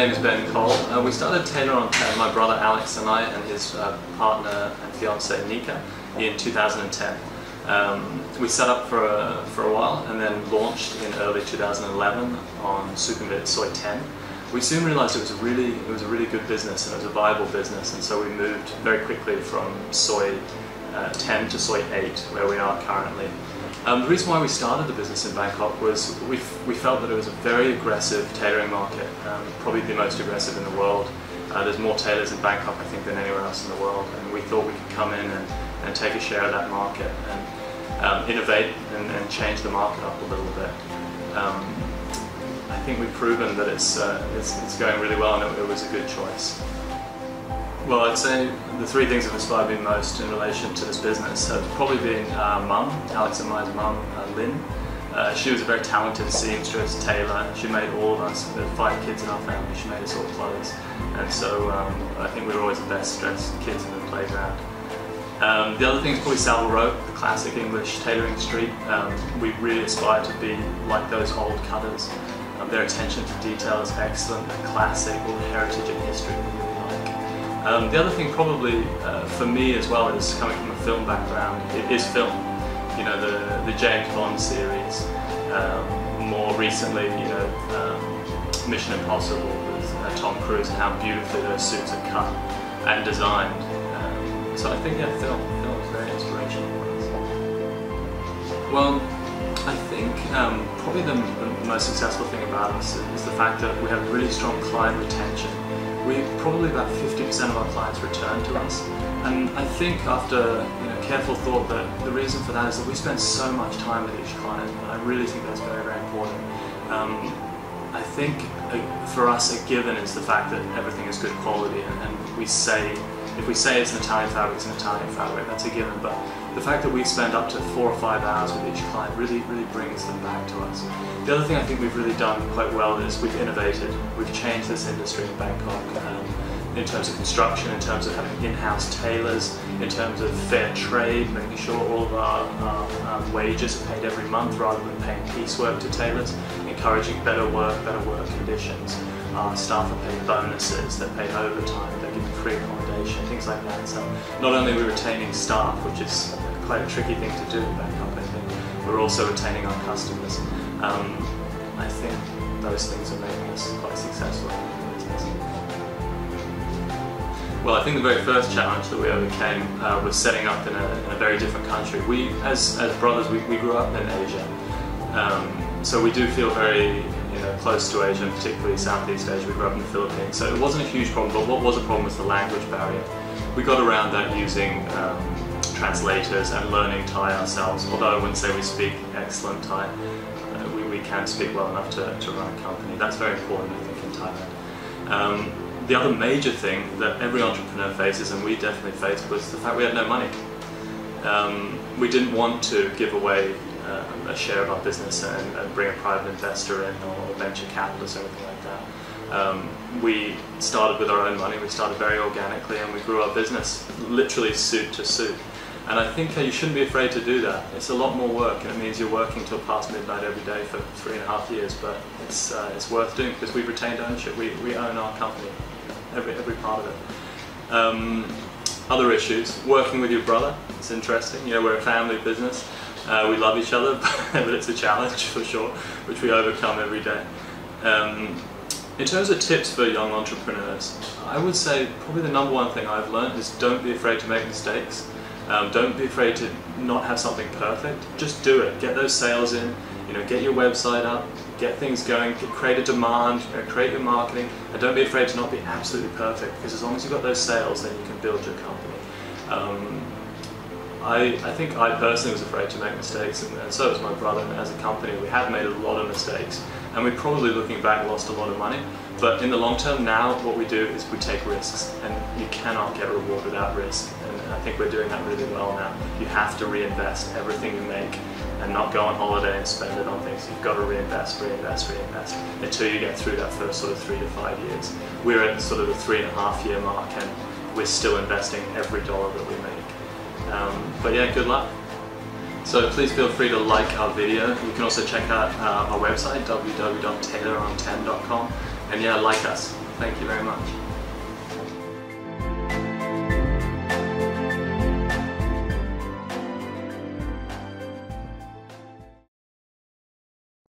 name is Ben Cole. We started Tailor on 10, my brother Alex and I, and his partner and fiancée Nika, in 2010. We set up for a while and then launched in early 2011 on Sukhumvit Soy 10. We soon realized it was a really good business and it was a viable business, and so we moved very quickly from Soy 10 to Soy 8, where we are currently. The reason why we started the business in Bangkok was we felt that it was a very aggressive tailoring market, probably the most aggressive in the world. There's more tailors in Bangkok, I think, than anywhere else in the world, and we thought we could come in and take a share of that market and innovate and change the market up a little bit. I think we've proven that it's going really well, and it was a good choice. Well, I'd say the three things that inspired me most in relation to this business have probably been Mum, Alex and my mum, Lynn. She was a very talented seamstress, tailor. She made all of us, there were 5 kids in our family, she made us all clothes. And so I think we were always the best dressed kids in the playground. The other thing is probably Savile Row, the classic English tailoring street. We really aspire to be like those old cutters. Their attention to detail is excellent, a classic, all the heritage and history we really like. The other thing probably for me as well is coming from a film background, it is film. You know, the James Bond series, more recently, you know, Mission Impossible with Tom Cruise and how beautifully those suits are cut and designed. So I think, yeah, film is very inspirational for us. Well, I think probably the most successful thing about us is the fact that we have really strong client retention. Probably about 50% of our clients return to us, and I think after careful thought that the reason for that is that we spend so much time with each client, and I really think that's very, very important. I think for us a given is the fact that everything is good quality, and if we say it's an Italian fabric, it's an Italian fabric, that's a given, but the fact that we spend up to 4 or 5 hours with each client really brings them back to us. The other thing I think we've really done quite well is we've innovated. We've changed this industry in Bangkok in terms of construction, in terms of having in-house tailors, in terms of fair trade, making sure all of our wages are paid every month rather than paying piecework to tailors, encouraging better work conditions. Our staff are paid bonuses, they're paid overtime, they're given free accommodation, things like that. So not only are we retaining staff, which is quite a tricky thing to do in Bangkok, I think, we're also retaining our customers. I think those things are making us quite successful in the business. Well, I think the very first challenge that we overcame was setting up in a very different country. We, as brothers, we grew up in Asia, so we do feel very close to Asia, particularly Southeast Asia. We grew up in the Philippines, so it wasn't a huge problem, but what was a problem was the language barrier. We got around that using translators and learning Thai ourselves, although I wouldn't say we speak excellent Thai. We can speak well enough to run a company. That's very important, I think, in Thailand. The other major thing that every entrepreneur faces, and we definitely faced, was the fact we had no money. We didn't want to give away a share of our business and bring a private investor in or venture capitalist or anything like that. We started with our own money, we started very organically, and we grew our business literally suit to suit. And I think you shouldn't be afraid to do that. It's a lot more work, and it means you're working till past midnight every day for 3.5 years, but it's worth doing because we've retained ownership. We own our company, every part of it. Other issues, working with your brother, it's interesting. We're a family business. We love each other, but it's a challenge for sure, which we overcome every day. In terms of tips for young entrepreneurs, I would say probably the #1 thing I've learned is don't be afraid to make mistakes. Don't be afraid to not have something perfect. Just do it. Get those sales in. Get your website up. Get things going. Create a demand. Create your marketing. And don't be afraid to not be absolutely perfect, because as long as you've got those sales, then you can build your company. I think I personally was afraid to make mistakes, and so was my brother. And as a company, we have made a lot of mistakes, and we probably, looking back, lost a lot of money. But in the long term, now what we do is we take risks, and you cannot get a reward without risk. And I think we're doing that really well now. You have to reinvest everything you make, and not go on holiday and spend it on things. You've got to reinvest until you get through that first sort of 3 to 5 years. We're at sort of the 3.5-year mark, and we're still investing every dollar that we make. But yeah, good luck. So please feel free to like our video. You can also check out our website, www.tailoron10.com, and yeah, like us. Thank you very much.